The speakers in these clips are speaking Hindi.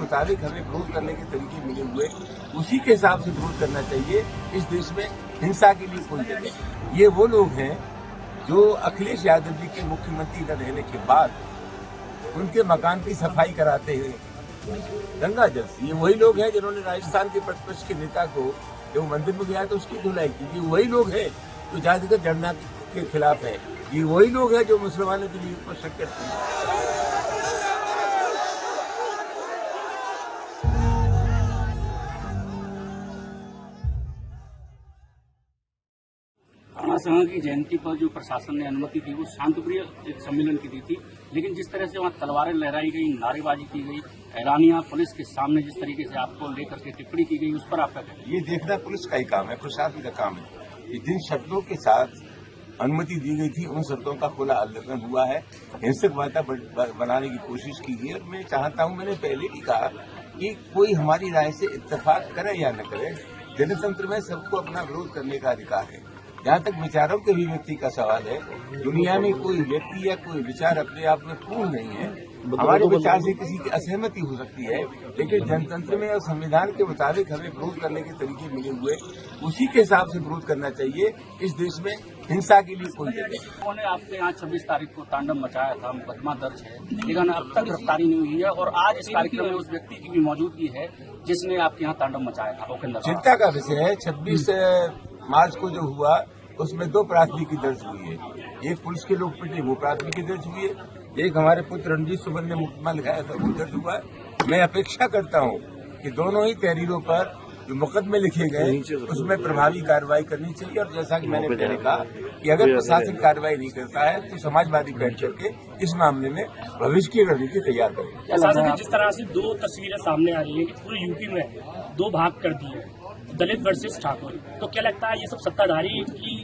मुताबिक हमें विरोध करने के तरीके मिले हुए, उसी के हिसाब से विरोध करना चाहिए। इस देश में हिंसा के लिए कोई जगह नहीं। ये वो लोग हैं जो अखिलेश यादव जी के मुख्यमंत्री न रहने के बाद उनके मकान की सफाई कराते हुए गंगा जल से, ये वही लोग हैं जिन्होंने राजस्थान के प्रतिपक्ष के नेता को जब वो मंदिर में गया तो उसकी धुलाई की। ये वही लोग हैं जो जातिगत जनगणना के खिलाफ है। ये वही लोग हैं जो मुसलमानों के लिए ऊपर शक करते हैं। महासंघ की जयंती पर जो प्रशासन ने अनुमति दी वो शांतिप्रिय एक सम्मेलन की दी थी, लेकिन जिस तरह से वहाँ तलवारें लहराई गई, नारेबाजी की गई, हैरानियां पुलिस के सामने जिस तरीके से आपको लेकर के टिप्पणी की गई, उस पर आपका कहना है? ये देखना पुलिस का ही काम है, प्रशासन का काम है। ये जिन शब्दों के साथ अनुमति दी गई थी उन शब्दों का खुला उल्लंघन हुआ है, हिंसक वातावरण बनाने की कोशिश की गई। और मैं चाहता हूं, मैंने पहले भी कहा कि कोई हमारी राय से इत्तेफाक करे या न करे, जनतंत्र में सबको अपना विरोध करने का अधिकार है। जहाँ तक विचारों के अभिव्यक्ति का सवाल है, दुनिया में कोई व्यक्ति या कोई विचार अपने आप में पूर्ण नहीं है। हमारे विचार से किसी की असहमति हो सकती है, लेकिन जनतंत्र में और संविधान के मुताबिक हमें विरोध करने के तरीके मिले हुए, उसी के हिसाब से विरोध करना चाहिए। इस देश में हिंसा के लिए कोई जगह नहीं। उन्होंने आपके यहाँ 26 तारीख को तांडव मचाया था, मुकदमा दर्ज है, लेकिन अब तक गिरफ्तारी नहीं हुई है और आज इस कार्यक्रम में उस व्यक्ति की भी मौजूदगी है जिसने आपके यहाँ तांडव मचाया था। चिंता का विषय है। 26 मार्च को जो हुआ उसमें 2 प्राथमिकी दर्ज हुई है। एक पुलिस के लोग पिटे, वो प्राथमिकी दर्ज हुई है। एक हमारे पुत्र रणजीत सुमन ने मुकदमा लिखाया था, वो दर्ज हुआ है। मैं अपेक्षा करता हूँ कि दोनों ही तहरीरों पर जो मुकदमे लिखे गए उसमें प्रभावी कार्रवाई करनी चाहिए। और जैसा कि मैंने पहले कहा कि अगर प्रशासन कार्रवाई नहीं करता है तो समाजवादी बैठ करके इस मामले में भविष्य की रणनीति तैयार करेंगे। जिस तरह से 2 तस्वीरें सामने आ रही है कि पूरे यूपी में 2 भाग कर दिए, दलित वर्सेस ठाकुर, तो क्या लगता है ये सब सत्ताधारी की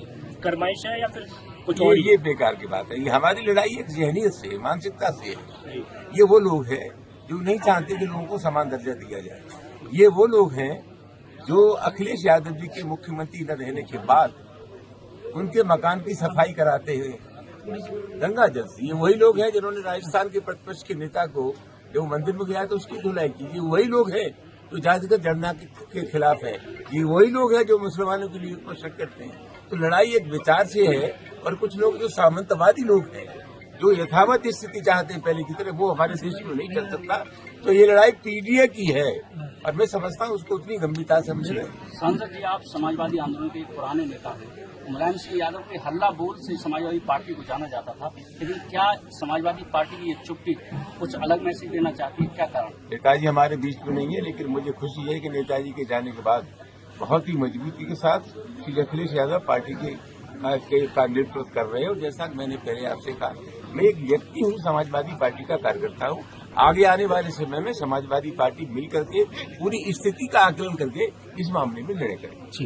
फरमाइश है या फिर कुछ और? ये बेकार की बात है। ये हमारी लड़ाई एक जहनीत से, मानसिकता से है। ये वो लोग हैं जो नहीं चाहते कि लोगों को समान दर्जा दिया जाए। ये वो लोग हैं जो अखिलेश यादव जी के मुख्यमंत्री न रहने के बाद उनके मकान की सफाई कराते हुए गंगा जल से, ये वही लोग हैं जिन्होंने राजस्थान के प्रतिपक्ष के नेता को जब मंदिर में गया तो उसकी धुलाई की। ये वही लोग हैं जो जातिगत जनगणना के खिलाफ है। ये वही लोग हैं जो मुसलमानों के लिए ऊपर शक करते हैं। तो लड़ाई एक विचार से है। और कुछ लोग जो सामंतवादी लोग हैं, जो यथावत स्थिति चाहते हैं पहले की तरह, वो हमारे देश में नहीं चल सकता। तो ये लड़ाई पीडीए की है और मैं समझता हूँ उसको उतनी गंभीरता से समझे। सांसद जी, आप समाजवादी आंदोलन के एक पुराने नेता हैं। मुलायम सिंह यादव के हल्ला बोल से समाजवादी पार्टी को जाना जाता था, लेकिन क्या समाजवादी पार्टी की ये चुप्पी कुछ अलग मैसेज देना चाहती है? क्या कारण? नेताजी हमारे बीच में नहीं है, लेकिन मुझे खुशी है कि नेताजी के जाने के बाद बहुत ही मजबूती के साथ श्री अखिलेश यादव पार्टी के नेतृत्व कर रहे हैं। और जैसा कि मैंने पहले आपसे कहा, मैं एक व्यक्ति हूँ, समाजवादी पार्टी का कार्यकर्ता हूँ। आगे आने वाले समय में समाजवादी पार्टी मिल करके पूरी स्थिति का आकलन करके इस मामले में निर्णय करेगी।